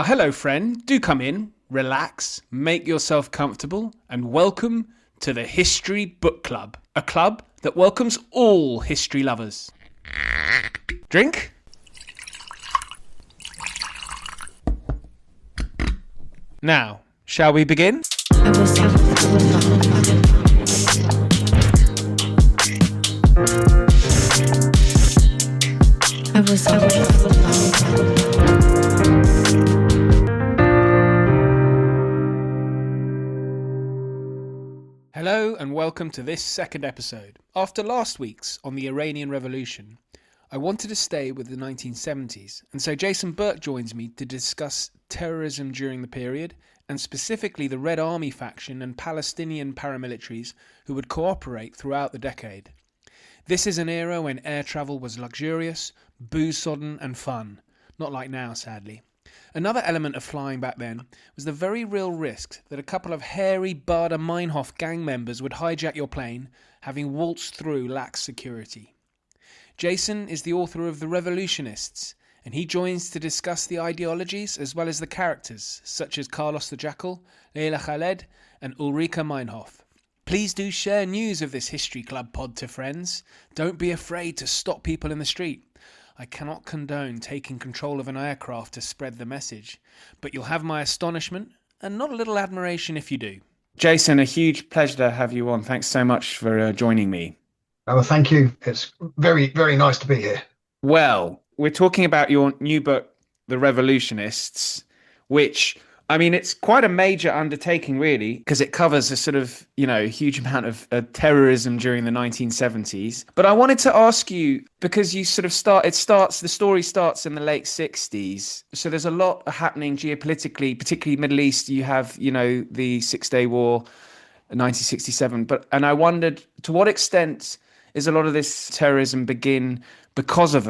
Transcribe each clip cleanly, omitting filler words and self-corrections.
Hello, friend. Do come in, relax, make yourself comfortable, and welcome to the History Book Club, a club that welcomes all history lovers. Drink? Now, shall we begin? Hello and welcome to this second episode. After last week's on the Iranian Revolution, I wanted to stay with the 1970s, and so Jason Burke joins me to discuss terrorism during the period, and specifically the Red Army faction and Palestinian paramilitaries who would cooperate throughout the decade. This is an era when air travel was luxurious, booze-sodden and fun. Not like now, sadly. Another element of flying back then was the very real risk that a couple of hairy Baader Meinhof gang members would hijack your plane, having waltzed through lax security. Jason is the author of The Revolutionists, and he joins to discuss the ideologies as well as the characters, such as Carlos the Jackal, Leila Khaled, and Ulrike Meinhof. Please do share news of this History Club pod to friends. Don't be afraid to stop people in the street. I cannot condone taking control of an aircraft to spread the message, but you'll have my astonishment and not a little admiration if you do. Jason, a huge pleasure to have you on. Thanks so much for joining me. Oh, thank you. It's very, very nice to be here. Well, we're talking about your new book, The Revolutionists, which, I mean, it's quite a major undertaking, really, because it covers a sort of, huge amount of terrorism during the 1970s. But I wanted to ask you, because you sort of the story starts in the late 60s. So there's a lot happening geopolitically, particularly Middle East. You have, the Six-Day War, 1967. And I wondered, to what extent is a lot of this terrorism begin because of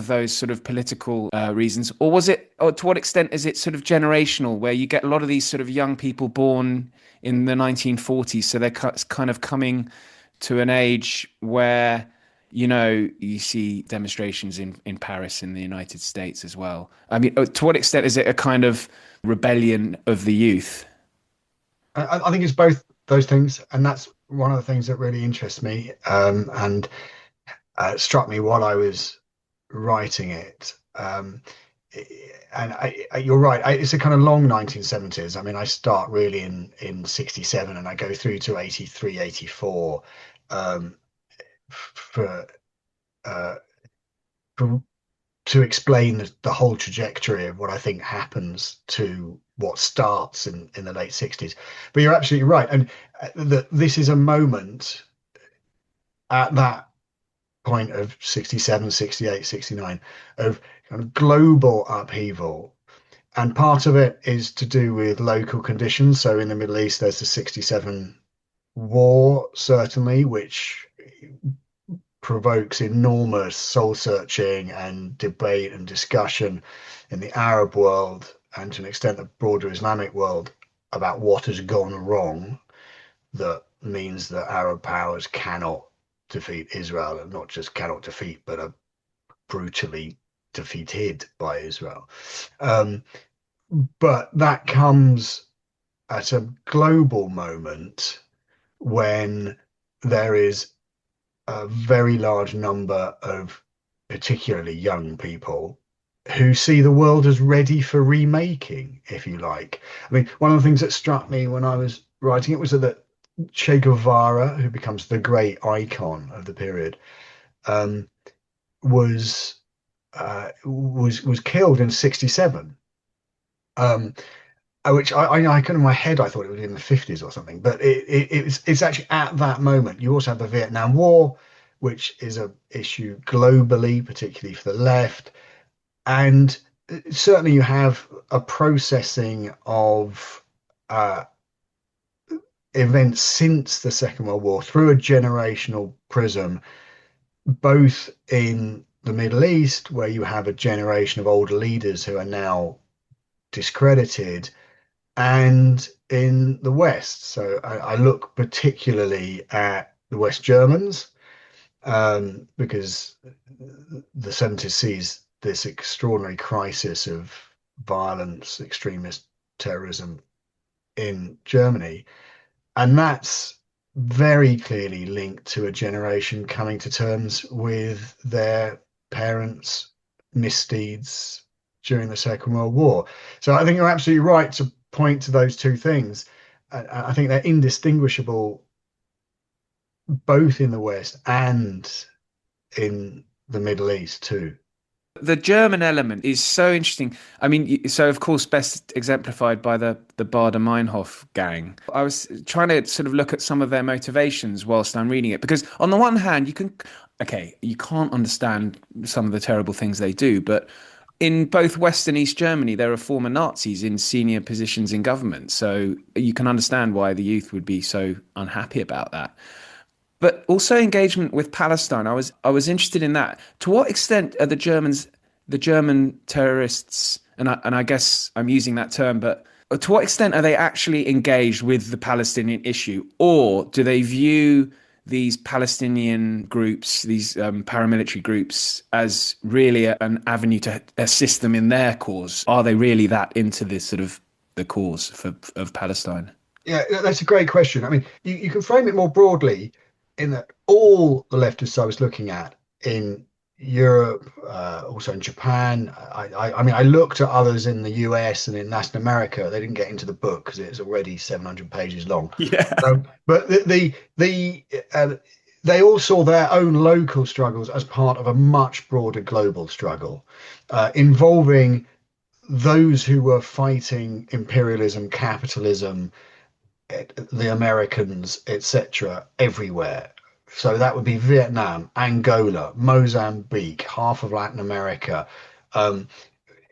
those sort of political reasons? Or to what extent is it sort of generational, where you get a lot of these sort of young people born in the 1940s, so they're kind of coming to an age where, you see demonstrations in Paris, in the United States as well. I mean, to what extent is it a kind of rebellion of the youth? I think it's both those things, and that's one of the things that really interests me, and struck me while I was writing it. You're right, it's a kind of long 1970s. I mean, I start really in 67 and I go through to 83, 84 to explain the whole trajectory of what I think happens to what starts in the late 60s. But you're absolutely right. And this is a moment at that point of 67, 68, 69 of kind of global upheaval. And part of it is to do with local conditions. So in the Middle East, there's the 67 war, certainly, which provokes enormous soul searching and debate and discussion in the Arab world, and to an extent the broader Islamic world, about what has gone wrong that means that Arab powers cannot defeat Israel, and not just cannot defeat, but are brutally defeated by Israel. But that comes at a global moment when there is a very large number of particularly young people who see the world as ready for remaking, if you like. I mean, one of the things that struck me when I was writing it was that Che Guevara, who becomes the great icon of the period, was killed in 67. Which I kind of in my head I thought it was in the 50s or something, but it's actually at that moment. You also have the Vietnam War, which is an issue globally, particularly for the left, and certainly you have a processing of events since the Second World War through a generational prism, both in the Middle East, where you have a generation of older leaders who are now discredited, and in the West. So I look particularly at the West Germans, because the 70s sees this extraordinary crisis of violence, extremist terrorism in Germany. And that's very clearly linked to a generation coming to terms with their parents' misdeeds during the Second World War. So I think you're absolutely right to point to those two things. I think they're indistinguishable both in the West and in the Middle East too. The German element is so interesting. I mean, so of course, best exemplified by the Baader Meinhof gang. I was trying to sort of look at some of their motivations whilst I'm reading it, because on the one hand, okay, you can't understand some of the terrible things they do, but in both West and East Germany, there are former Nazis in senior positions in government. So you can understand why the youth would be so unhappy about that. But also engagement with Palestine. I was interested in that. To what extent are the German terrorists, and I guess I'm using that term, but to what extent are they actually engaged with the Palestinian issue, or do they view these Palestinian groups, these paramilitary groups, as really an avenue to assist them in their cause? Are they really that into this sort of the cause of Palestine? Yeah, that's a great question. I mean, you can frame it more broadly in that all the leftists I was looking at in Europe, also in Japan. I mean, I looked at others in the US and in Latin America. They didn't get into the book because it's already 700 pages long. Yeah. But they all saw their own local struggles as part of a much broader global struggle, involving those who were fighting imperialism, capitalism, the Americans, etc., everywhere. So that would be Vietnam, Angola, Mozambique, half of Latin America, um,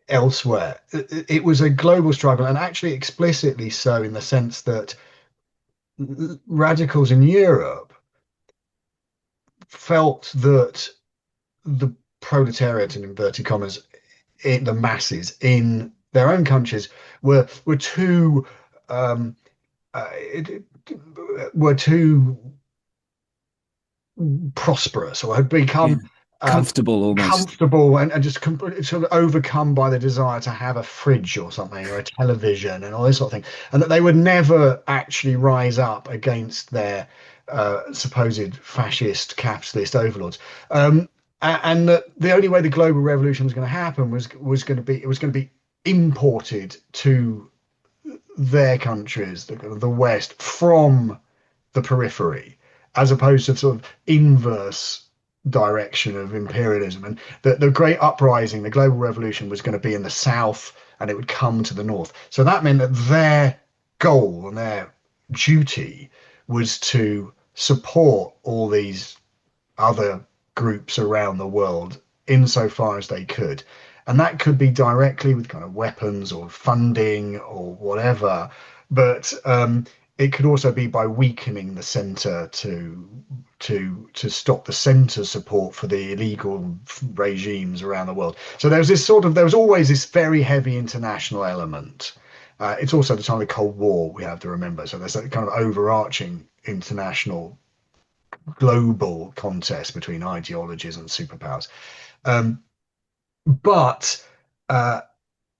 elsewhere. It was a global struggle, and actually explicitly so in the sense that radicals in Europe felt that the proletariat, in inverted commas, the masses in their own countries were too um, uh, were too prosperous or had Yeah. become Comfortable almost. comfortable and just sort of overcome by the desire to have a fridge or something or a television and all this sort of thing, and that they would never actually rise up against their supposed fascist capitalist overlords. And that the only way the global revolution was going to happen was going to be it was going to be imported to their countries, the West, from the periphery, as opposed to sort of inverse direction of imperialism. And the great uprising, the global revolution, was going to be in the south and it would come to the north. So that meant that their goal and their duty was to support all these other groups around the world insofar as they could. And that could be directly with kind of weapons or funding or whatever. But it could also be by weakening the center to stop the center support for the illegal regimes around the world. So there was always this very heavy international element. It's also the time of the Cold War, we have to remember. So there's a kind of overarching international global contest between ideologies and superpowers. Um, but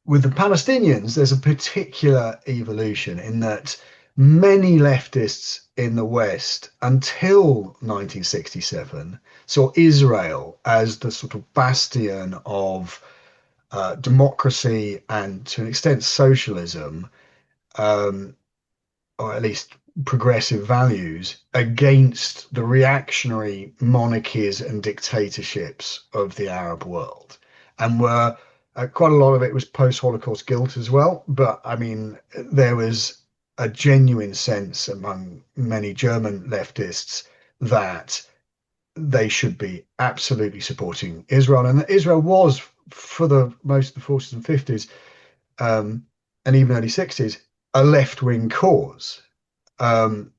with the Palestinians, there's a particular evolution in that many leftists in the West until 1967 saw Israel as the sort of bastion of democracy and to an extent socialism, um, or at least progressive values, against the reactionary monarchies and dictatorships of the Arab world. And were quite a lot of it was post-Holocaust guilt as well. But I mean, there was a genuine sense among many German leftists that they should be absolutely supporting Israel. And that Israel was, for the most of the 40s and 50s, and even early 60s, a left-wing cause. Um,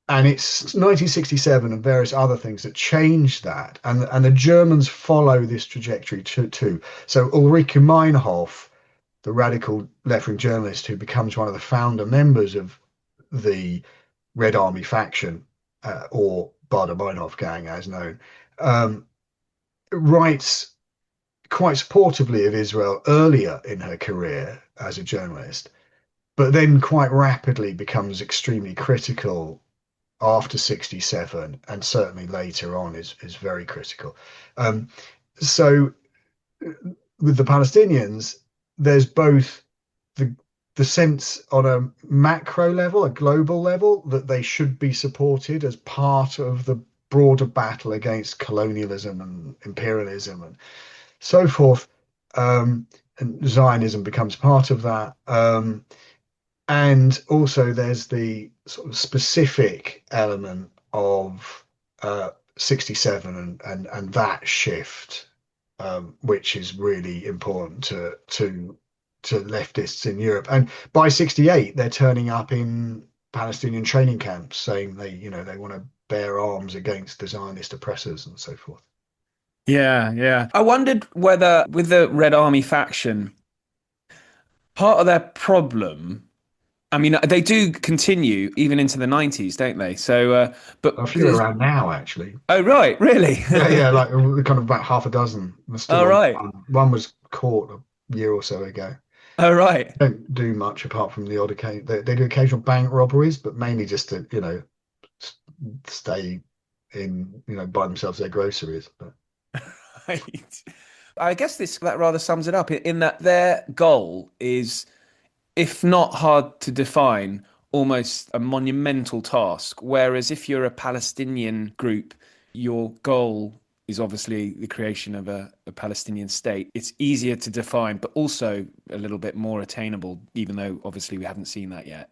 and it's 1967 and various other things that changed that. And the Germans follow this trajectory too. So Ulrike Meinhof, the radical left-wing journalist who becomes one of the founder members of the Red Army faction, or Baader Meinhof gang as known, writes quite supportively of Israel earlier in her career as a journalist, but then quite rapidly becomes extremely critical after 67, and certainly later on is very critical. Um, so with the Palestinians, there's both the the sense on a macro level, a global level, that they should be supported as part of the broader battle against colonialism and imperialism and so forth. And Zionism becomes part of that. And also there's the sort of specific element of 67 and that shift, which is really important to leftists in Europe. And by 68, they're turning up in Palestinian training camps saying they want to bear arms against the Zionist oppressors and so forth. Yeah, yeah. I wondered whether with the Red Army faction, part of their problem, I mean, they do continue even into the 90s, don't they? So, A but few because around now, actually. oh, right, really? Yeah, yeah, like kind of about half a dozen. There's still All on right. one. One was caught a year or so ago. All right. Don't do much apart from the odd occasion. They do occasional bank robberies, but mainly just to, stay in, buy themselves their groceries. But Right. I guess this that rather sums it up in that their goal is, if not hard to define, almost a monumental task. Whereas if you're a Palestinian group, your goal is obviously the creation of a Palestinian state. It's easier to define, but also a little bit more attainable, even though obviously we haven't seen that yet.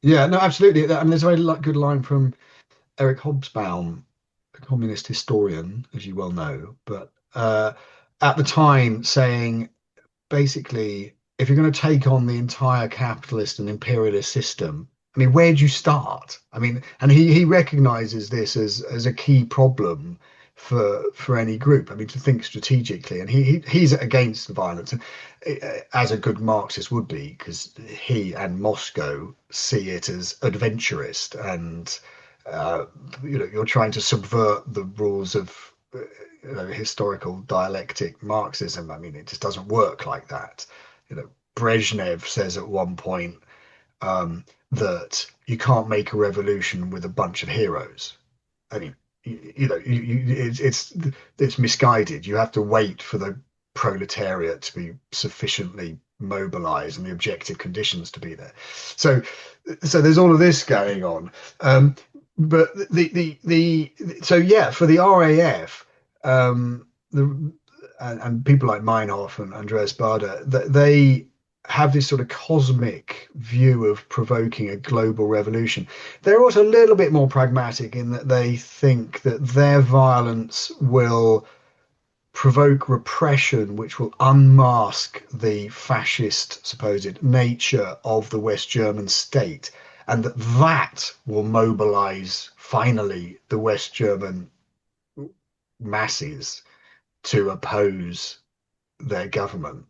yeah, no, absolutely. I mean, there's a very good line from Eric Hobsbawm, a communist historian, as you well know, but at the time saying, basically, if you're going to take on the entire capitalist and imperialist system, I mean, where do you start? I mean, and he recognizes this as a key problem for any group. I mean, to think strategically, and he's against the violence, as a good Marxist would be, because he and Moscow see it as adventurist, and uh, you're trying to subvert the rules of historical dialectic Marxism. I mean, it just doesn't work like that. Brezhnev says at one point that you can't make a revolution with a bunch of heroes. I mean, it's misguided. You have to wait for the proletariat to be sufficiently mobilized and the objective conditions to be there. So, so there's all of this going on. But so yeah, for the RAF, and people like Meinhof and Andreas Baader, that they have this sort of cosmic view of provoking a global revolution. They're also a little bit more pragmatic in that they think that their violence will provoke repression, which will unmask the fascist supposed nature of the West German state, and that will mobilize finally the West German masses to oppose their government.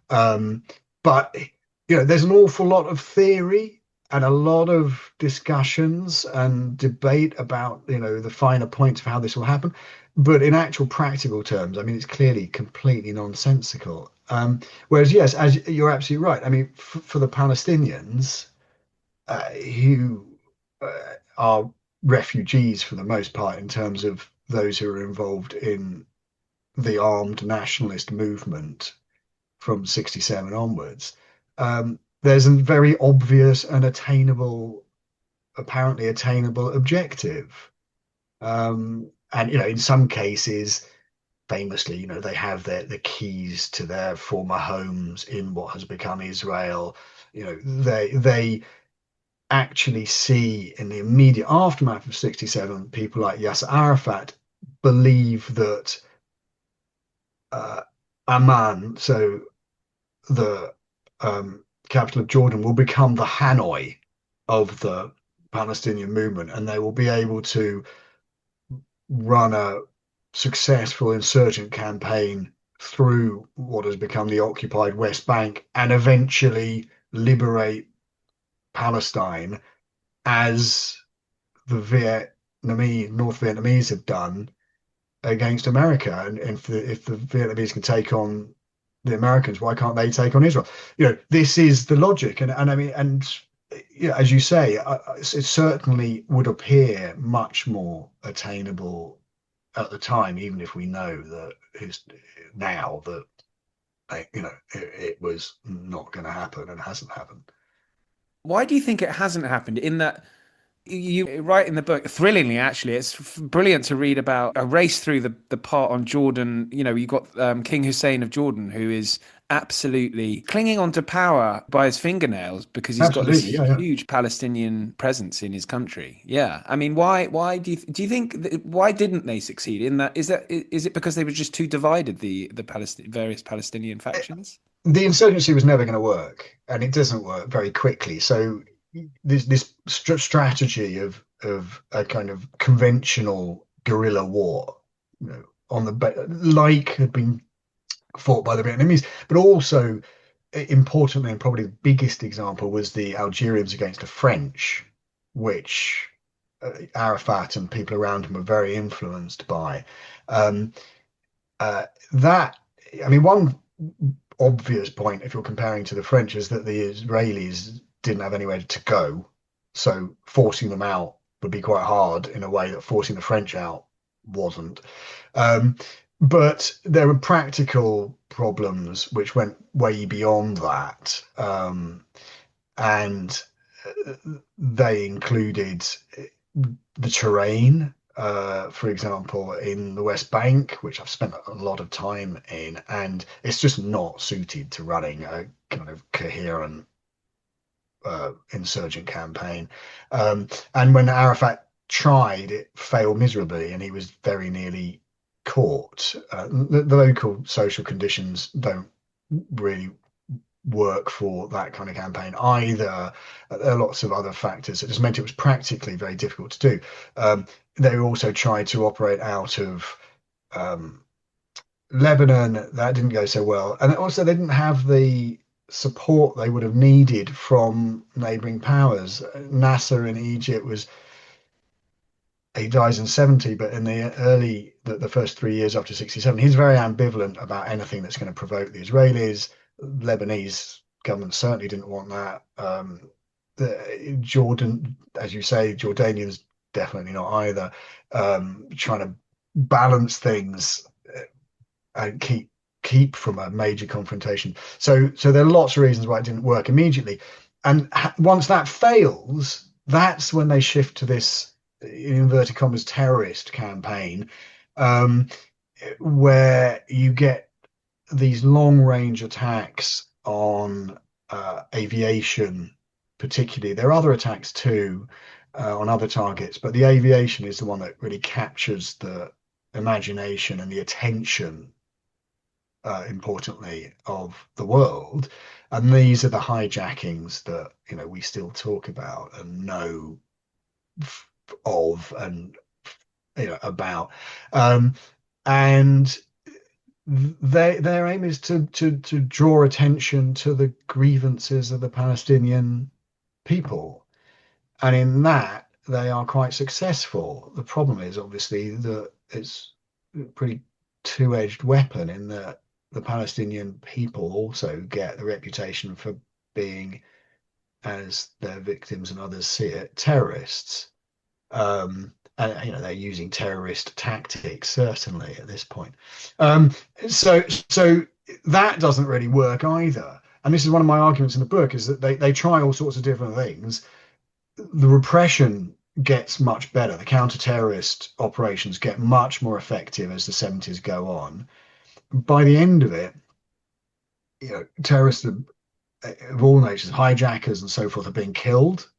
Um, but there's an awful lot of theory and a lot of discussions and debate about the finer points of how this will happen. But in actual practical terms, I mean, it's clearly completely nonsensical. Whereas, yes, as you're absolutely right. I mean, for the Palestinians, who are refugees for the most part in terms of those who are involved in the armed nationalist movement from 67 onwards, there's a very obvious and apparently attainable objective. And in some cases, famously, they have the keys to their former homes in what has become Israel. They actually see in the immediate aftermath of 67, people like Yasser Arafat believe that uh, Amman, so the capital of Jordan, will become the Hanoi of the Palestinian movement, and they will be able to run a successful insurgent campaign through what has become the occupied West Bank and eventually liberate Palestine as the North Vietnamese have done against America. And if the Vietnamese can take on the Americans, why can't they take on Israel? This is the logic. And I mean, and as you say, it certainly would appear much more attainable at the time, even if we know that now that it was not going to happen and hasn't happened. Why do you think it hasn't happened? In that you write in the book, thrillingly actually, it's brilliant to read about a race through the part on Jordan. You got King Hussein of Jordan, who is absolutely clinging on to power by his fingernails because he's got this Absolutely, yeah, yeah. huge Palestinian presence in his country. Yeah, I mean, why do you think why didn't they succeed in that? Is it because they were just too divided, the various Palestinian factions? The insurgency was never going to work, and it doesn't work very quickly. So this strategy of a kind of conventional guerrilla war, on like had been fought by the Vietnamese, but also importantly, and probably the biggest example was the Algerians against the French, which Arafat and people around him were very influenced by. Um, that, I mean, one obvious point, if you're comparing to the French, is that the Israelis didn't have anywhere to go. So forcing them out would be quite hard in a way that forcing the French out wasn't. But there were practical problems which went way beyond that. And they included the terrain, for example, in the West Bank, which I've spent a lot of time in, and it's just not suited to running a kind of coherent insurgent campaign. And when Arafat tried, it failed miserably, and he was very nearly caught. The local social conditions don't really work for that kind of campaign either. There are lots of other factors that just meant it was practically very difficult to do. They also tried to operate out of Lebanon. That didn't go so well. And also they didn't have the support they would have needed from neighboring powers. Nasser in Egypt he dies in 70, but in the first 3 years after 67, he's very ambivalent about anything that's going to provoke the Israelis. Lebanese government certainly didn't want that. Jordan, as you say, Jordanians definitely not either. Trying to balance things and keep from a major confrontation. So there are lots of reasons why it didn't work immediately. And once that fails, that's when they shift to this, in inverted commas, terrorist campaign, where you get these long range attacks on aviation, particularly. There are other attacks too on other targets, but the aviation is the one that really captures the imagination and the attention, importantly, of the world. And these are the hijackings that we still talk about and know of and about. And their aim is to draw attention to the grievances of the Palestinian people, and in that they are quite successful. The problem is obviously that it's a pretty two-edged weapon, in that the Palestinian people also get the reputation for being, as their victims and others see it, terrorists. And they're using terrorist tactics certainly at this point. So that doesn't really work either. And this is one of my arguments in the book, is that they try all sorts of different things. The repression gets much better. The counter-terrorist operations get much more effective as the 70s go on. By the end of it, terrorists of all natures, hijackers and so forth, are being killed.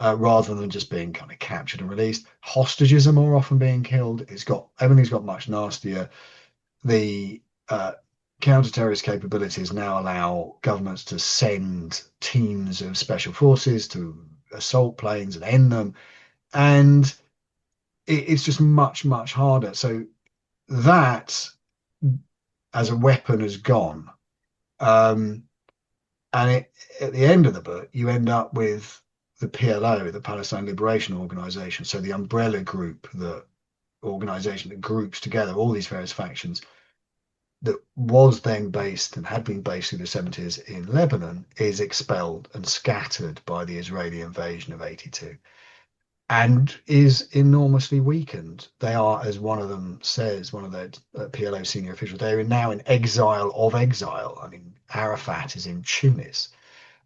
Rather than just being kind of captured and released. Hostages are more often being killed. Everything's got much nastier. The counter-terrorist capabilities now allow governments to send teams of special forces to assault planes and end them, and it's just much, much harder. So that, as a weapon, has gone. And at the end of the book, you end up with the PLO, the Palestine Liberation Organization, so the umbrella group that organization that groups together all these various factions that was then based and had been based through the 70s in Lebanon is expelled and scattered by the Israeli invasion of 82 and is enormously weakened. They are, as one of them says, one of the PLO senior officials, they're now in exile of exile. I mean, Arafat is in Tunis.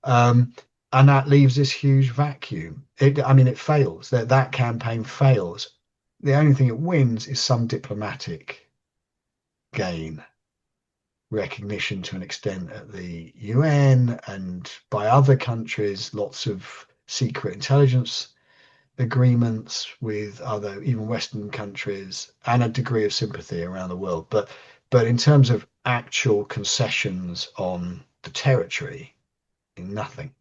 Um, and that leaves this huge vacuum. It fails. That campaign fails. The only thing it wins is some diplomatic gain, recognition to an extent at the UN and by other countries, lots of secret intelligence agreements with other, even Western countries, and a degree of sympathy around the world. But in terms of actual concessions on the territory, nothing.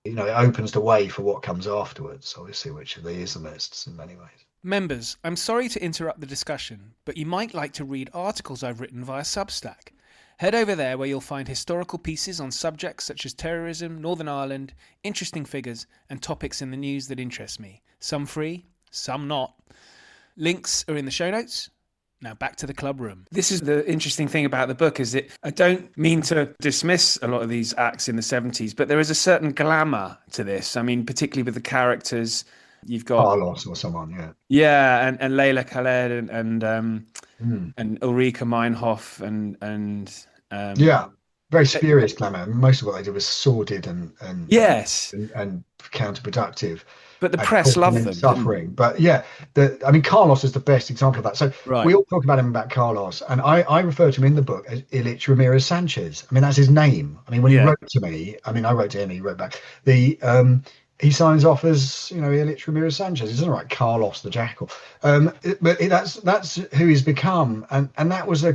It opens the way for what comes afterwards, obviously, which are the Islamists in many ways. Members, I'm sorry to interrupt the discussion, but you might like to read articles I've written via Substack. Head over there where you'll find historical pieces on subjects such as terrorism, Northern Ireland, interesting figures, and topics in the news that interest me. Some free, some not. Links are in the show notes. Now back to the club room. This is the interesting thing about the book, is that I don't mean to dismiss a lot of these acts in the 70s, but there is a certain glamour to this. I mean, particularly with the characters. You've got Carlos or someone, yeah. Yeah, and Layla Khaled Mm. and Ulrike Meinhof Yeah, very spurious glamour. Most of what they did was sordid yes, and counterproductive but the and press causing loved them them, didn't suffering. But yeah, Carlos is the best example of that. So they? Right. we all talk about him, about Carlos, and I refer to him in the book as Ilich Ramirez Sanchez. I mean, that's his name. I mean, when he Yeah. wrote to me, I mean, I wrote to him, he wrote back. He signs off as, Ilich Ramirez Sanchez. He doesn't write Carlos the Jackal. That's who he's become, and that was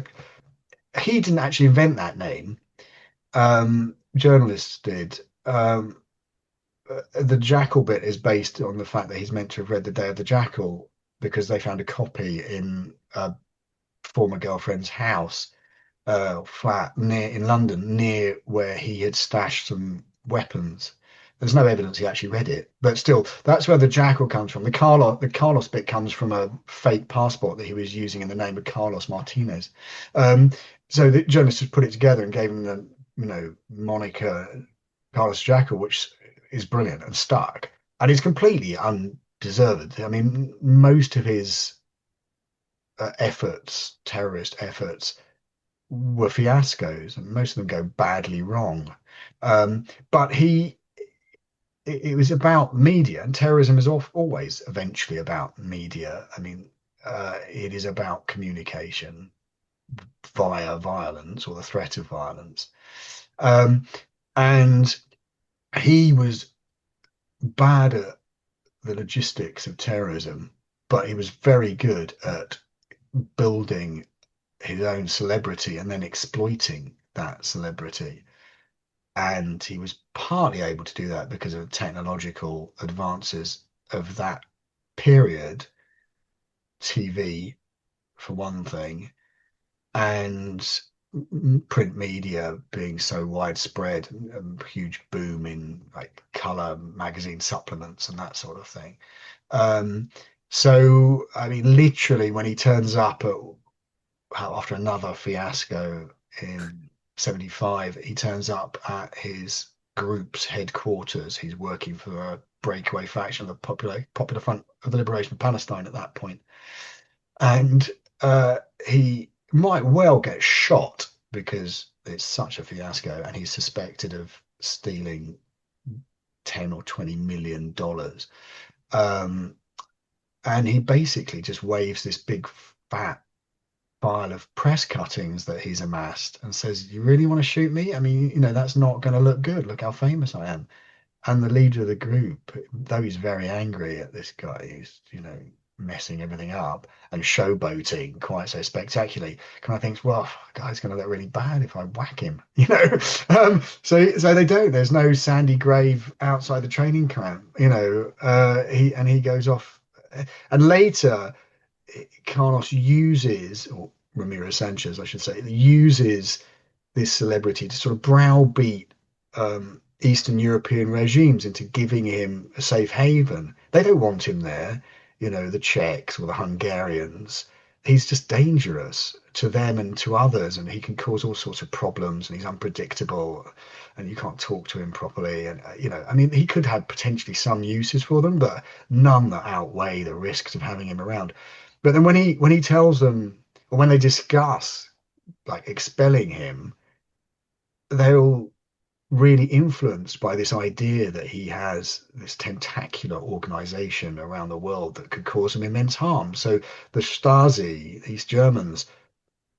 he didn't actually invent that name. Journalists did. The Jackal bit is based on the fact that he's meant to have read The Day of the Jackal because they found a copy in a former girlfriend's house, flat in London, near where he had stashed some weapons. There's no evidence he actually read it, but still, that's where the Jackal comes from. The Carlos bit comes from a fake passport that he was using in the name of Carlos Martinez. So the journalists put it together and gave him the, moniker Carlos Jackal, which is brilliant and stuck, and is completely undeserved. I mean, most of his terrorist efforts, were fiascos, and most of them go badly wrong. But it was about media, and terrorism is always eventually about media. I mean, it is about communication via violence or the threat of violence. And he was bad at the logistics of terrorism, but he was very good at building his own celebrity and then exploiting that celebrity. And he was partly able to do that because of technological advances of that period, TV for one thing, and print media being so widespread, and huge boom in like color magazine supplements and that sort of thing. So I mean, literally, when he turns up after another fiasco in 75, he turns up at his group's headquarters. He's working for a breakaway faction of the Popular Front of the Liberation of Palestine at that point, and he might well get shot because it's such a fiasco, and he's suspected of stealing 10 or 20 million dollars. And he basically just waves this big fat pile of press cuttings that he's amassed and says, "You really want to shoot me? I mean, that's not going to look good. Look how famous I am." And the leader of the group, though he's very angry at this guy who's, messing everything up and showboating quite so spectacularly, kind of thinks, well, the guy's going to look really bad if I whack him, So they don't. There's no sandy grave outside the training camp, he goes off, and later Carlos uses, or Ramirez Sanchez, I should say, uses this celebrity to sort of browbeat Eastern European regimes into giving him a safe haven. They don't want him there. the Czechs or the Hungarians. He's just dangerous to them and to others, and he can cause all sorts of problems, and he's unpredictable, and you can't talk to him properly. And I mean, he could have potentially some uses for them, but none that outweigh the risks of having him around. But then when he tells them, or when they discuss like expelling him, they're all really influenced by this idea that he has this tentacular organization around the world that could cause him immense harm. So the Stasi, these Germans,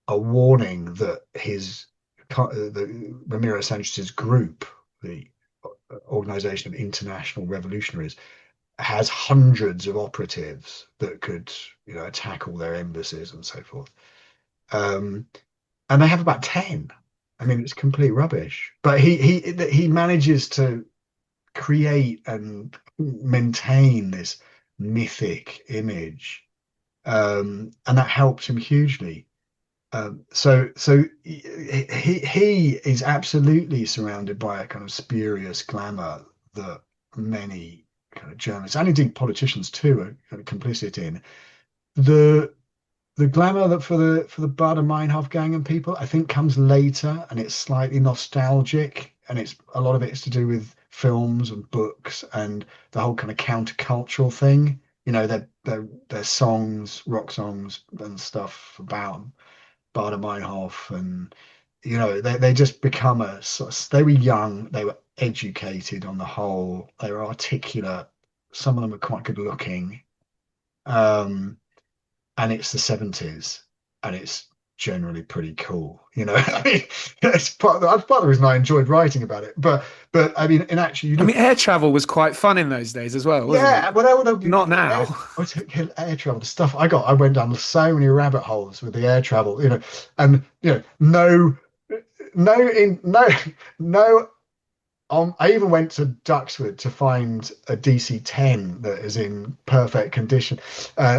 are warning that the Ramirez Sanchez's group, the Organization of International Revolutionaries, has hundreds of operatives that could, attack all their embassies and so forth. And they have about 10. I mean, it's complete rubbish. But he manages to create and maintain this mythic image, and that helps him hugely. So he is absolutely surrounded by a kind of spurious glamour that many kind of journalists and indeed politicians too are kind of complicit in. The glamour that for the Baader Meinhof gang and people, I think, comes later, and it's slightly nostalgic, and it's a lot of it is to do with films and books and the whole kind of countercultural thing. Their songs, rock songs and stuff about Baader Meinhof, and they just become they were young, they were educated on the whole, they were articulate, some of them are quite good looking. And it's the 70s, and it's generally pretty cool. I mean, that's part of the reason I enjoyed writing about it. But I mean, in actually, I mean, air travel was quite fun in those days as well, wasn't yeah, it? well, that would Not now. air travel, the stuff I went down so many rabbit holes with the air travel, and no, no. I even went to Duxford to find a DC-10 that is in perfect condition.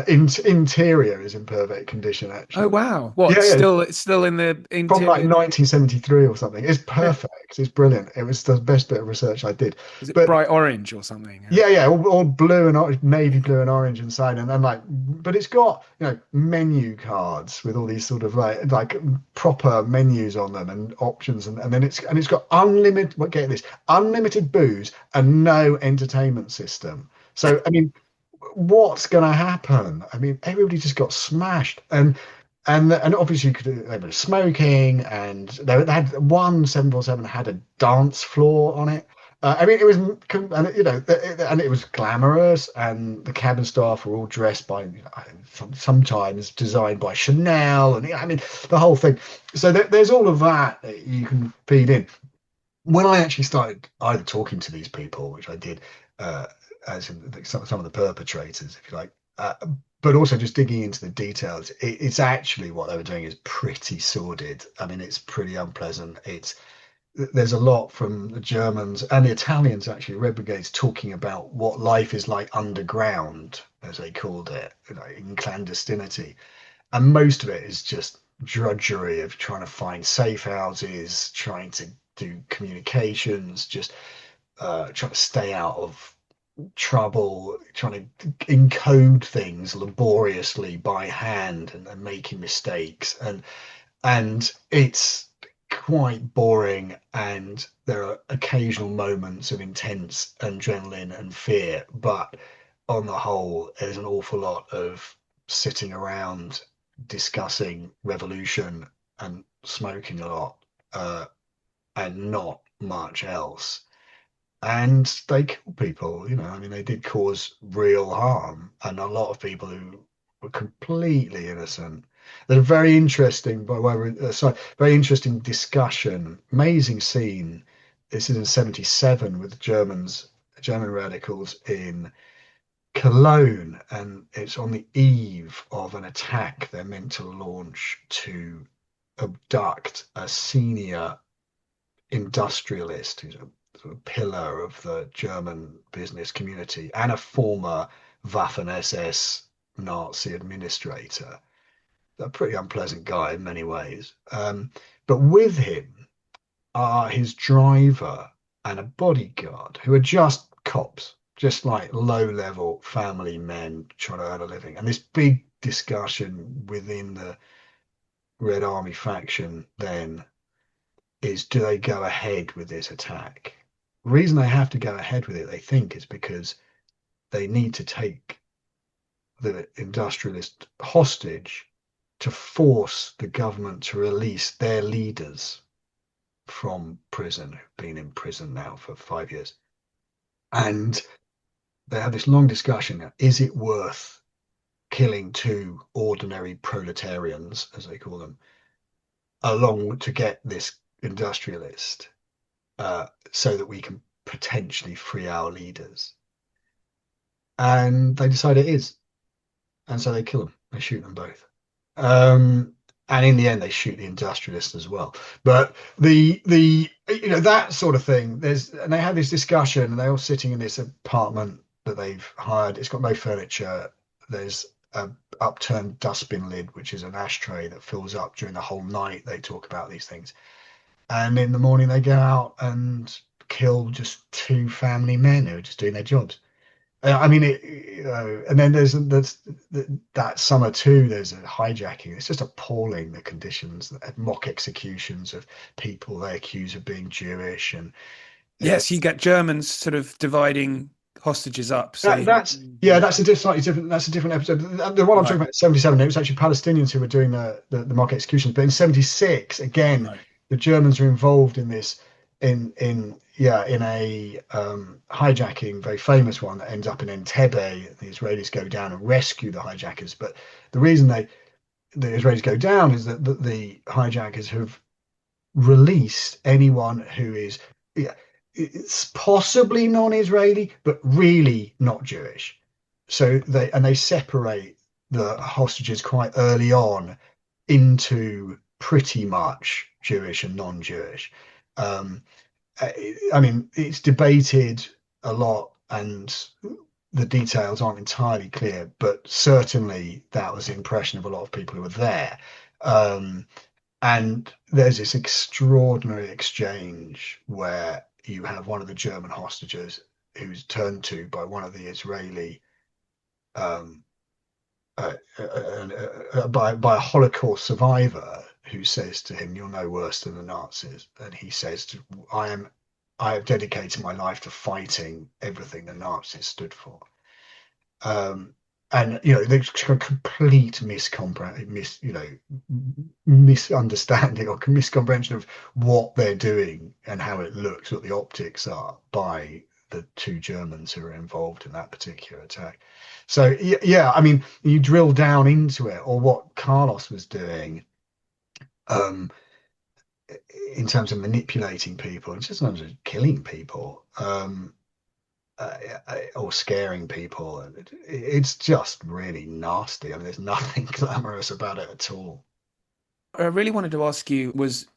Interior is in perfect condition, Oh actually. wow! What? Yeah, yeah, It's still in the from like interior. 1973 or something. It's Yeah. perfect. It's brilliant. It was the best bit of research I did. Was it But bright orange or something? yeah, yeah, all blue and navy blue and orange inside, and like, but it's got menu cards with all these sort of like proper menus on them and options, and then it's got unlimited. What get this? Unlimited booze and no entertainment system. So I mean, what's going to happen? I mean, everybody just got smashed, and obviously they were smoking, and they had one 747 had a dance floor on it. I mean, it was, and and it was glamorous, and the cabin staff were all dressed by, sometimes designed by Chanel, and I mean, the whole thing. So there's all of that you can feed in. When I actually started either talking to these people, which I did, as in some of the perpetrators, if you like, but also just digging into the details, it's actually what they were doing is pretty sordid. I mean, it's pretty unpleasant. There's a lot from the Germans and the Italians, actually, Red Brigades, talking about what life is like underground, as they called it, in clandestinity. And most of it is just drudgery of trying to find safe houses, trying to do communications, just trying to stay out of trouble, trying to encode things laboriously by hand, and making mistakes. And it's quite boring, and there are occasional moments of intense adrenaline and fear, but on the whole there's an awful lot of sitting around discussing revolution and smoking a lot, and not much else. And they kill people, I mean, they did cause real harm, and a lot of people who were completely innocent. There's a very interesting, by way of, sorry, very interesting discussion, amazing scene. This is in 77 with the German radicals in Cologne, and it's on the eve of an attack they're meant to launch to abduct a senior industrialist who's a sort of pillar of the German business community and a former Waffen SS Nazi administrator. A pretty unpleasant guy in many ways. But with him are his driver and a bodyguard who are just cops. just like low-level family men trying to earn a living. And this big discussion within the Red Army faction then is, do they go ahead with this attack? The reason they have to go ahead with it, they think, is because they need to take the industrialist hostage to force the government to release their leaders from prison, who've been in prison now for 5 years. And they have this long discussion now. Is it worth killing two ordinary proletarians, as they call them, along to get this industrialist, so that we can potentially free our leaders? And they decide it is. And so they kill them. They shoot them both. And in the end, they shoot the industrialist as well. But the that sort of thing. And they have this discussion, and they're all sitting in this apartment that they've hired. It's got no furniture. There's a upturned dustbin lid, which is an ashtray that fills up during the whole night. They talk about these things, and in the morning they go out and kill just two family men who are just doing their jobs. I mean, and then there's that summer too. There's a hijacking. It's just appalling, the conditions, mock executions of people they accuse of being Jewish, and Yes, you get Germans sort of dividing hostages up. So that's a slightly different. That's a different episode. The one I'm talking about, 77. It was actually Palestinians who were doing the mock executions. But in 76, again, the Germans are involved in this in a hijacking, very famous one that ends up in Entebbe. The Israelis go down and rescue the hijackers. But the reason the Israelis go down is that the hijackers have released anyone who is, it's possibly non-Israeli, but really not Jewish. So they separate the hostages quite early on into pretty much Jewish and non-Jewish. I mean, it's debated a lot, and the details aren't entirely clear, but certainly that was the impression of a lot of people who were there. And there's this extraordinary exchange where you have one of the German hostages who's turned to by one of the Israeli, by a Holocaust survivor, who says to him, "You're no worse than the Nazis." And he says, I have dedicated my life to fighting everything the Nazis stood for. And there's a complete misunderstanding or miscomprehension of what they're doing and how it looks, what the optics are, by the two Germans who are involved in that particular attack. So I mean, you drill down into it, or what Carlos was doing, in terms of manipulating people, it's just not just killing people, or scaring people. It's just really nasty. I mean, there's nothing glamorous about it at all. I really wanted to ask you was,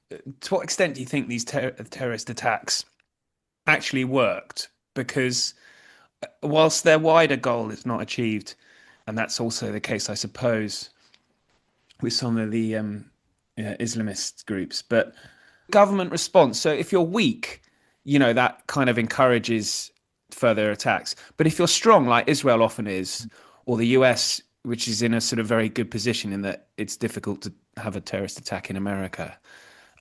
to what extent do you think these terrorist attacks actually worked? Because whilst their wider goal is not achieved, and that's also the case, I suppose, with some of the Islamist groups, but government response. So if you're weak, that kind of encourages further attacks. But if you're strong, like Israel often is, or the US, which is in a sort of very good position in that it's difficult to have a terrorist attack in America,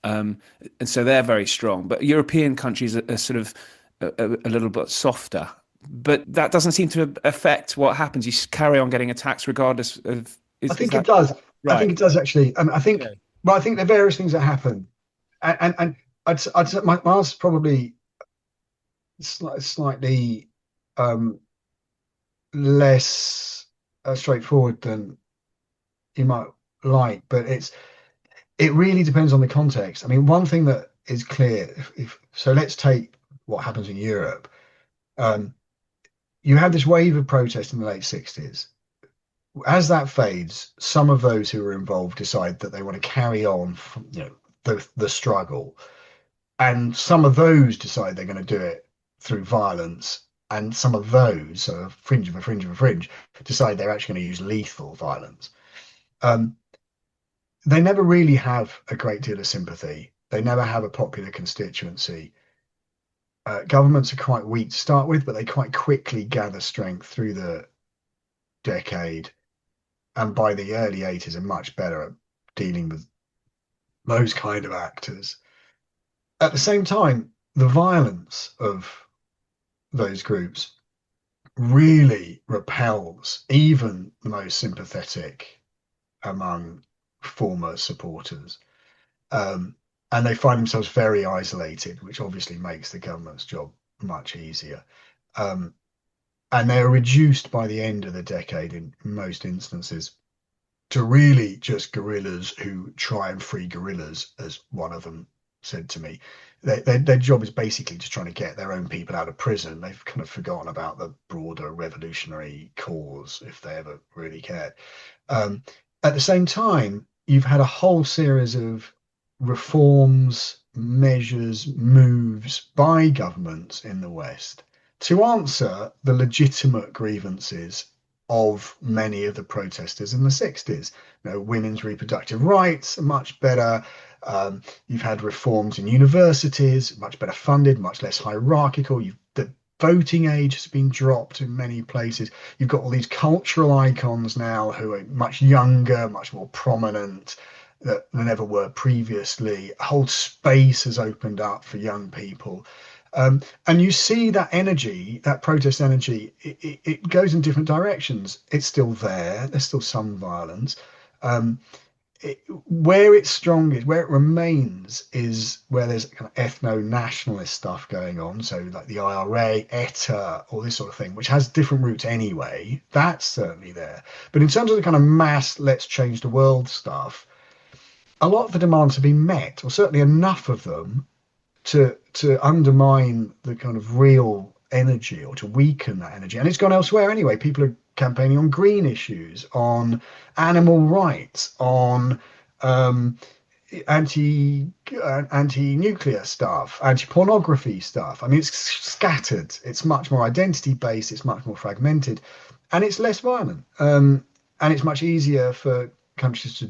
and so they're very strong. But European countries are sort of a little bit softer. But that doesn't seem to affect what happens. You carry on getting attacks regardless of. I think it does. Right. I think it does, actually. I think. Okay. Well, I think there are various things that happen, and I'd say my answer's probably slightly less straightforward than you might like, but it really depends on the context. I mean, one thing that is clear, so let's take what happens in Europe. You had this wave of protest in the late 60s. As that fades, some of those who are involved decide that they want to carry on, the struggle, and some of those decide they're going to do it through violence, and some of those, so a fringe of a fringe of a fringe, decide they're actually going to use lethal violence. They never really have a great deal of sympathy. They never have a popular constituency. Governments are quite weak to start with, but they quite quickly gather strength through the decade, and by the early 80s are much better at dealing with those kind of actors. At the same time, the violence of those groups really repels even the most sympathetic among former supporters. Um, and they find themselves very isolated, which obviously makes the government's job much easier. Um, and they're reduced by the end of the decade in most instances to really just guerrillas who try and free guerrillas, as one of them said to me. Their job is basically just trying to get their own people out of prison. They've kind of forgotten about the broader revolutionary cause, if they ever really cared. Um, at the same time, you've had a whole series of reforms, measures, moves by governments in the West to answer the legitimate grievances of many of the protesters in the 60s. You know, women's reproductive rights are much better. You've had reforms in universities, much better funded, much less hierarchical. The voting age has been dropped in many places. You've got all these cultural icons now who are much younger, much more prominent than ever were previously. A whole space has opened up for young people. And you see that energy, that protest energy, it goes in different directions. It's still there. There's still some violence. Um, where it's strongest, where it remains, is where there's kind of ethno-nationalist stuff going on. So like the IRA, ETA, all this sort of thing, which has different roots anyway. That's certainly there. But in terms of the kind of mass, let's change the world stuff, a lot of the demands have been met, or certainly enough of them to undermine the kind of real energy or to weaken that energy. And it's gone elsewhere anyway. People are campaigning on green issues, on animal rights, on anti-nuclear stuff, anti-pornography stuff. I mean, it's scattered. It's much more identity based. It's much more fragmented, and it's less violent. And it's much easier for countries to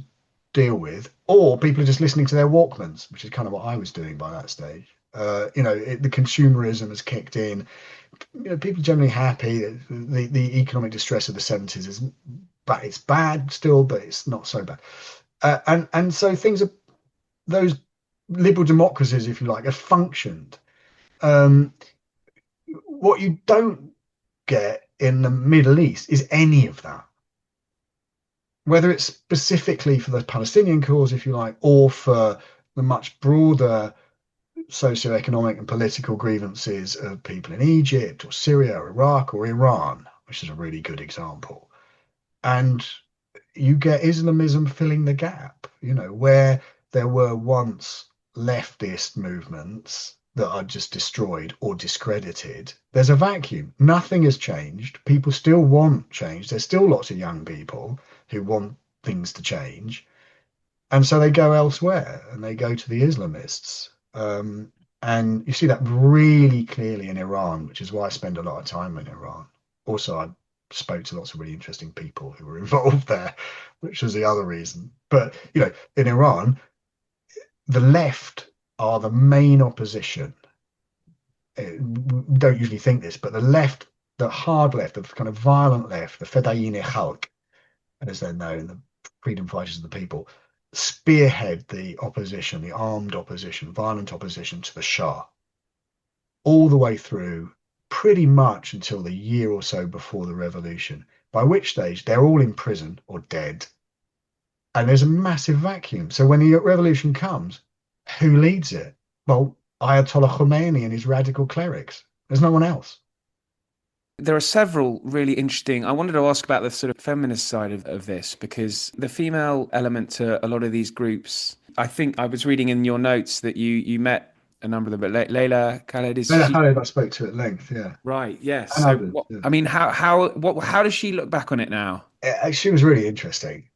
deal with, or people are just listening to their Walkmans, which is kind of what I was doing by that stage. The consumerism has kicked in. People are generally happy. The economic distress of the 70s is, but it's bad still, but it's not so bad. And so things are, those liberal democracies, if you like, have functioned. What you don't get in the Middle East is any of that, whether it's specifically for the Palestinian cause, if you like, or for the much broader socioeconomic and political grievances of people in Egypt or Syria or Iraq or Iran, which is a really good example. And you get Islamism filling the gap, where there were once leftist movements that are just destroyed or discredited. There's a vacuum. Nothing has changed. People still want change. There's still lots of young people who want things to change. And so they go elsewhere and they go to the Islamists. And you see that really clearly in Iran, which is why I spend a lot of time in Iran. Also, I spoke to lots of really interesting people who were involved there, which was the other reason. But, in Iran, the left are the main opposition. We don't usually think this, but the left, the hard left, the kind of violent left, the Fedayeen Khalq, as they're known, the freedom fighters of the people, spearhead the opposition, the armed opposition, violent opposition to the Shah, all the way through pretty much until the year or so before the revolution, by which stage they're all in prison or dead. And there's a massive vacuum. So when the revolution comes, who leads it? Well, Ayatollah Khomeini and his radical clerics. There's no one else. There are several really interesting. I wanted to ask about the sort of feminist side of this, because the female element to a lot of these groups, I think I was reading in your notes that you met a number of them, but Leila Khaled, is Leila she Khaled, I spoke to at length, yeah. right? Yes. And So others, what, yeah. I mean, how does she look back on it now? She was really interesting.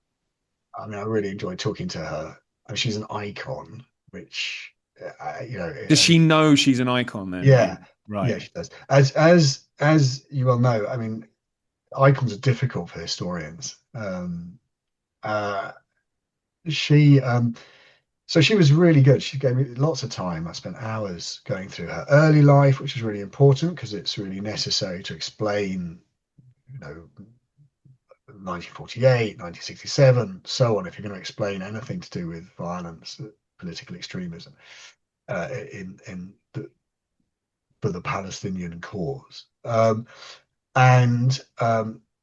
I mean, I really enjoyed talking to her. I mean, she's an icon, which, Does she know she's an icon then? yeah, Right. yeah, she does. As you well know, I mean, icons are difficult for historians. Uh, she So she was really good. She gave me lots of time. I spent hours going through her early life, which is really important because it's really necessary to explain, 1948, 1967, so on, if you're going to explain anything to do with violence, political extremism in for the Palestinian cause. And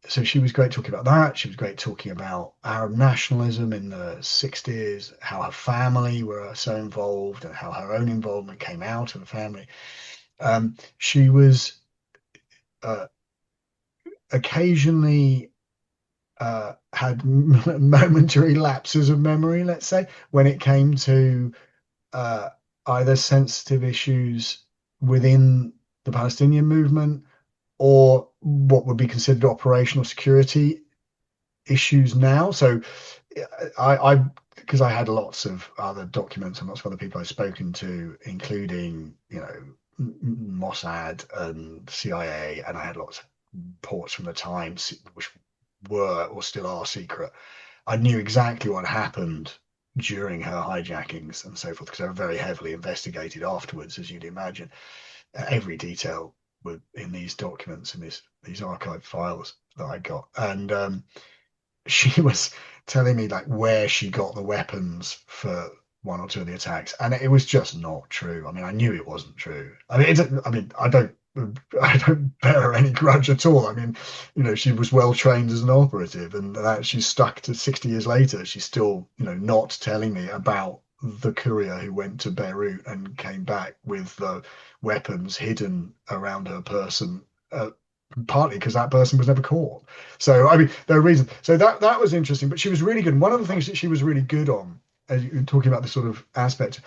So she was great talking about that. She was great talking about Arab nationalism in the 60s, how her family were so involved and how her own involvement came out of the family. She was uh, occasionally had momentary lapses of memory, let's say, when it came to uh, either sensitive issues within the Palestinian movement or what would be considered operational security issues now. So I because I had lots of other documents and lots of other people I've spoken to, including, Mossad and CIA, and I had lots of reports from the Times, which were or still are secret. I knew exactly what happened during her hijackings and so forth because they were very heavily investigated afterwards, as you'd imagine. Every detail were in these documents and these archived files that I got, and she was telling me like where she got the weapons for one or two of the attacks, and it was just not true. I mean, I knew it wasn't true. I don't bear her any grudge at all. I mean, she was well trained as an operative, and that she's stuck to 60 years later. She's still, not telling me about the courier who went to Beirut and came back with the weapons hidden around her person. Partly because that person was never caught. So I mean, there are reasons. So that was interesting, but she was really good. And one of the things that she was really good on, as you're talking about the sort of aspect,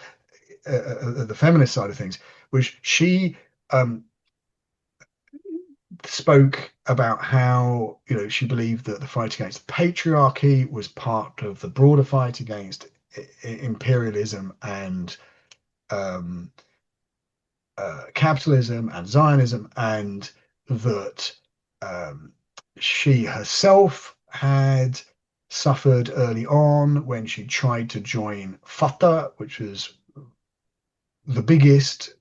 the feminist side of things, was she spoke about how she believed that the fight against patriarchy was part of the broader fight against imperialism and um, capitalism and Zionism, and that um, she herself had suffered early on when she tried to join Fatah, which was the biggest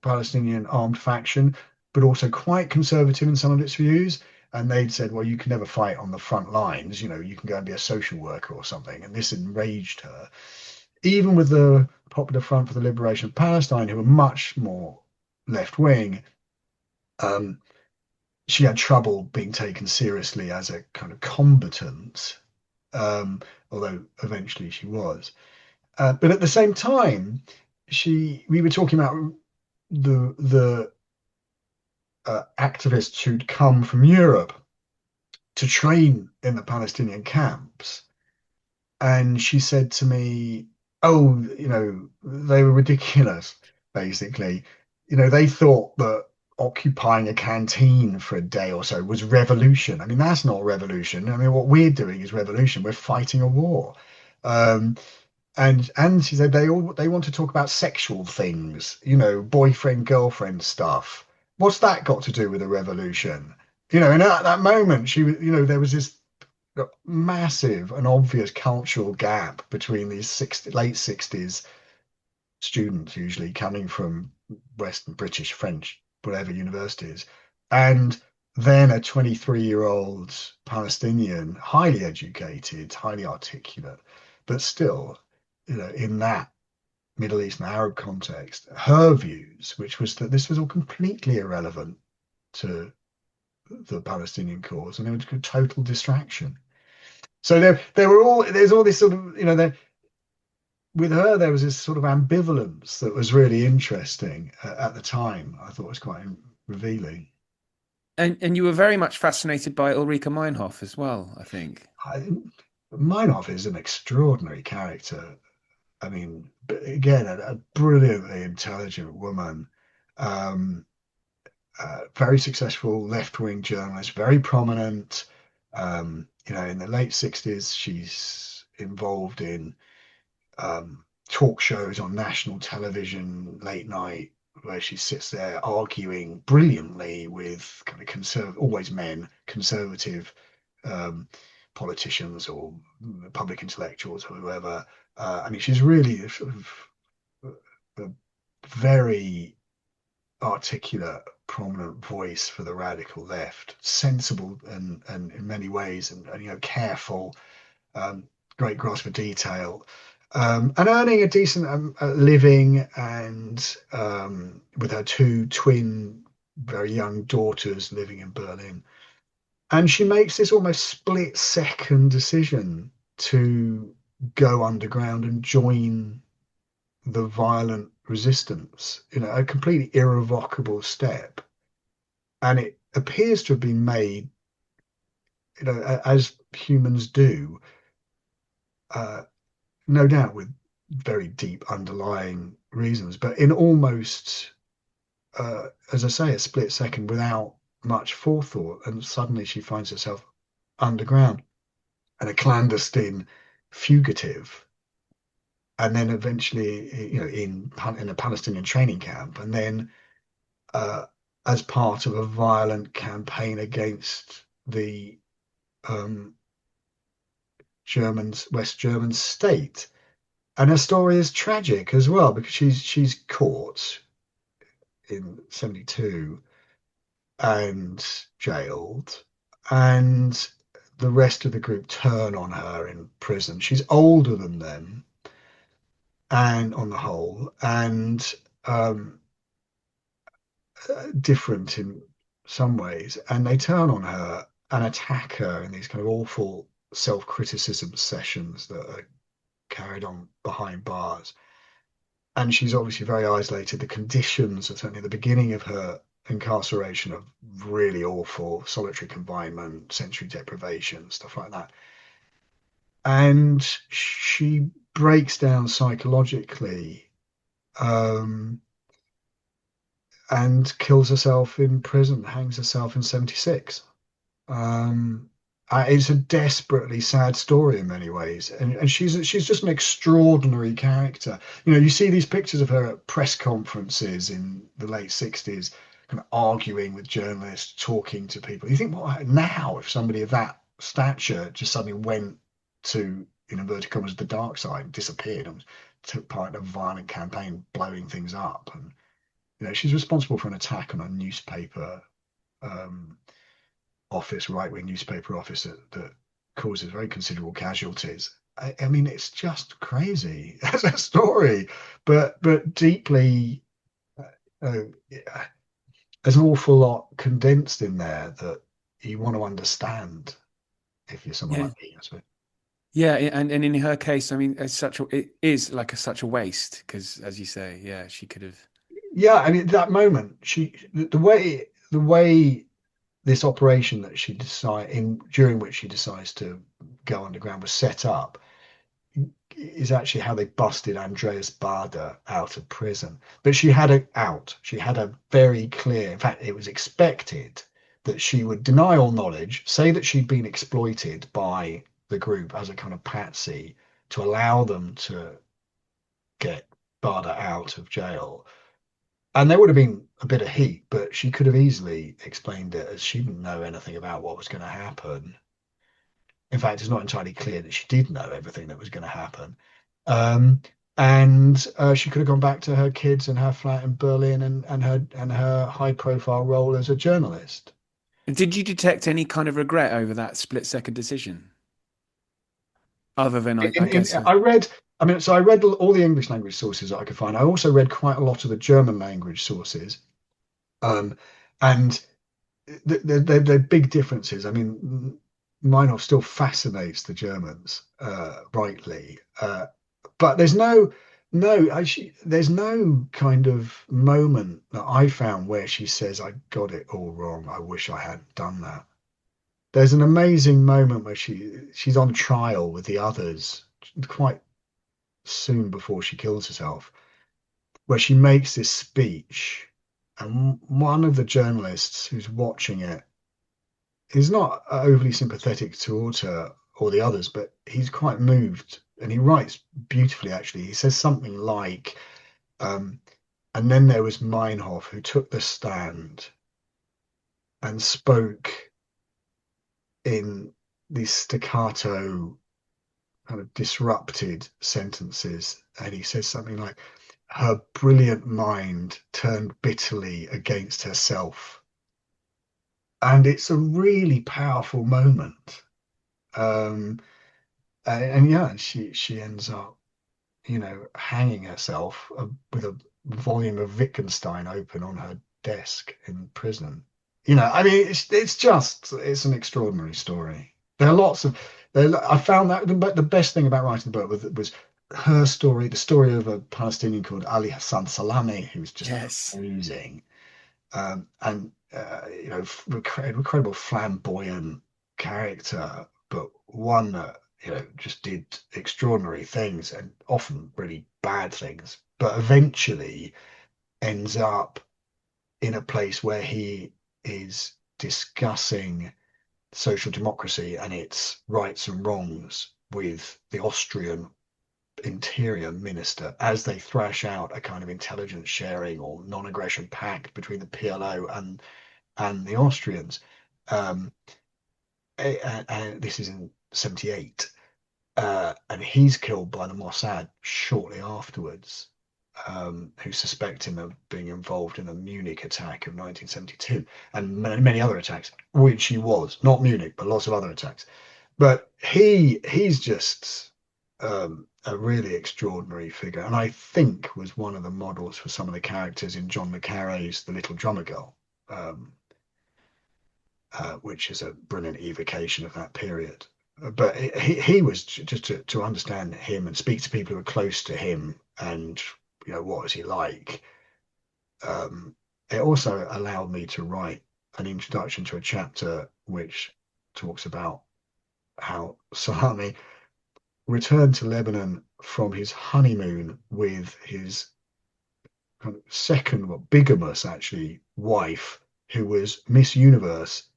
Palestinian armed faction, but also quite conservative in some of its views. And they'd said, well, you can never fight on the front lines, you can go and be a social worker or something. And this enraged her. Even with the Popular Front for the Liberation of Palestine, who were much more left wing, she had trouble being taken seriously as a kind of combatant, although eventually she was. But at the same time, we were talking about the activists who'd come from Europe to train in the Palestinian camps, and she said to me, "Oh, they were ridiculous. Basically, they thought that occupying a canteen for a day or so was revolution. I mean, that's not revolution. I mean, what we're doing is revolution. We're fighting a war." Um, and she said they want to talk about sexual things, boyfriend girlfriend stuff. What's that got to do with a revolution? And at that moment, she was, there was this massive and obvious cultural gap between these late 60s students, usually coming from Western, British, French, whatever universities, and then a 23-year-old Palestinian, highly educated, highly articulate, but still, in that Middle East and Arab context, her views, which was that this was all completely irrelevant to the Palestinian cause, and it was a total distraction. So there's all this sort of, with her, there was this sort of ambivalence that was really interesting at the time. I thought was quite revealing. And you were very much fascinated by Ulrike Meinhof as well, I think. Meinhof is an extraordinary character. I mean, again, a brilliantly intelligent woman, um, very successful left-wing journalist, very prominent. In the late 60s, she's involved in talk shows on national television late night where she sits there arguing brilliantly with kind of always men, conservative um, politicians or public intellectuals or whoever. I mean, she's really a sort of a very articulate, prominent voice for the radical left, sensible and in many ways, and careful, um, great grasp for detail, and earning a decent living, and with her two twin, very young daughters living in Berlin. And she makes this almost split second decision to go underground and join the violent resistance, a completely irrevocable step. And it appears to have been made, as humans do, uh, no doubt with very deep underlying reasons, but in almost, as I say, a split second without much forethought. And suddenly she finds herself underground and a clandestine fugitive, and then eventually, in a Palestinian training camp, and then as part of a violent campaign against the West German state. And her story is tragic as well, because she's caught in 72 and jailed, and the rest of the group turn on her in prison. She's older than them, and on the whole, and different in some ways, and they turn on her and attack her in these kind of awful self-criticism sessions that are carried on behind bars. And she's obviously very isolated. The conditions, certainly at the beginning of her incarceration, are really awful: solitary confinement, sensory deprivation, stuff like that. And she breaks down psychologically, and kills herself in prison, hangs herself in 76. It's a desperately sad story in many ways, and she's just an extraordinary character. You see these pictures of her at press conferences in the late 60s, kind of arguing with journalists, talking to people. You think, what now if somebody of that stature just suddenly went to, in inverted commas, the dark side, disappeared, and took part in a violent campaign blowing things up? And she's responsible for an attack on a newspaper office, right-wing newspaper office, that causes very considerable casualties. I mean, it's just crazy as a story, but deeply, there's an awful lot condensed in there that you want to understand if you're someone Yeah. like me, I suppose. Yeah, and in her case, I mean, it is like such a waste, because, as you say, yeah, she could have. Yeah, I mean, that moment, the way this operation that during which she decides to go underground was set up, is actually how they busted Andreas Baader out of prison. But she had a very clear, in fact, it was expected that she would deny all knowledge, say that she'd been exploited by the group as a kind of patsy to allow them to get Baader out of jail. And there would have been a bit of heat, but she could have easily explained it as she didn't know anything about what was going to happen. In fact, it's not entirely clear that she did know everything that was going to happen. Um, and she could have gone back to her kids and her flat in Berlin, and her high-profile role as a journalist. And did you detect any kind of regret over that split-second decision, other than I guess? I read. I mean, so I read all the English language sources that I could find. I also read quite a lot of the German language sources, and they're big differences. I mean, Meinhof still fascinates the Germans, rightly, but there's no kind of moment that I found where she says, "I got it all wrong. I wish I hadn't done that." There's an amazing moment where she's on trial with the others quite soon before she kills herself, where she makes this speech, and one of the journalists who's watching it is not overly sympathetic towards her or the others, but he's quite moved, and he writes beautifully, actually. He says something like, and then there was Meinhof, who took the stand and spoke in these staccato kind of disrupted sentences, and he says something like, her brilliant mind turned bitterly against herself. And it's a really powerful moment. And yeah, she ends up, hanging herself with a volume of Wittgenstein open on her desk in prison. I mean, it's an extraordinary story. There are lots of, I found that the best thing about writing the book was her story, the story of a Palestinian called Ali Hassan Salami, who was just amazing. And incredible flamboyant character, but one that just did extraordinary things and often really bad things, but eventually ends up in a place where he is discussing social democracy and its rights and wrongs with the Austrian interior minister as they thrash out a kind of intelligence sharing or non-aggression pact between the PLO and the Austrians. And this is in 78. And he's killed by the Mossad shortly afterwards, who suspect him of being involved in the Munich attack of 1972 and many other attacks, which he was, not Munich, but lots of other attacks. But he's just a really extraordinary figure, and I think was one of the models for some of the characters in John le Carré's The Little Drummer Girl, which is a brilliant evocation of that period. But he was just to understand him and speak to people who were close to him, and what was he like. It also allowed me to write an introduction to a chapter which talks about how Salami returned to Lebanon from his honeymoon with his kind of second, bigamous actually, wife, who was Miss Universe,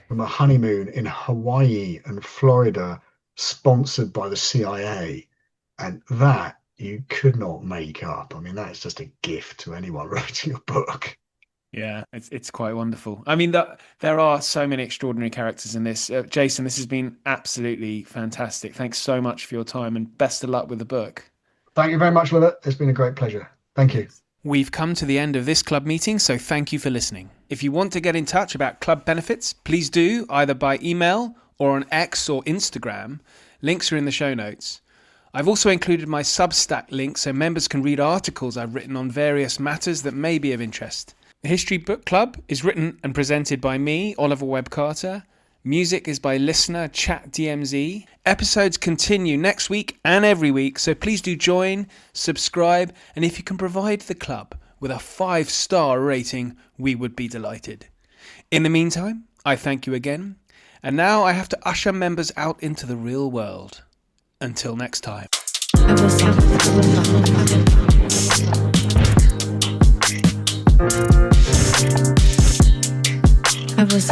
from a honeymoon in Hawaii and Florida, sponsored by the CIA. And that you could not make up. I mean, that's just a gift to anyone writing a book. Yeah, it's quite wonderful. I mean, there are so many extraordinary characters in this. Jason, this has been absolutely fantastic. Thanks so much for your time, and best of luck with the book. Thank you very much, Willett. It's been a great pleasure. Thank you. We've come to the end of this club meeting, so thank you for listening. If you want to get in touch about club benefits, please do, either by email or on X or Instagram. Links are in the show notes. I've also included my Substack link so members can read articles I've written on various matters that may be of interest. The History Book Club is written and presented by me, Oliver Webb-Carter. Music is by listener Chat DMZ. Episodes continue next week and every week, so please do join, subscribe, and if you can provide the club with a 5-star rating, we would be delighted. In the meantime, I thank you again, and now I have to usher members out into the real world. Until next time. I was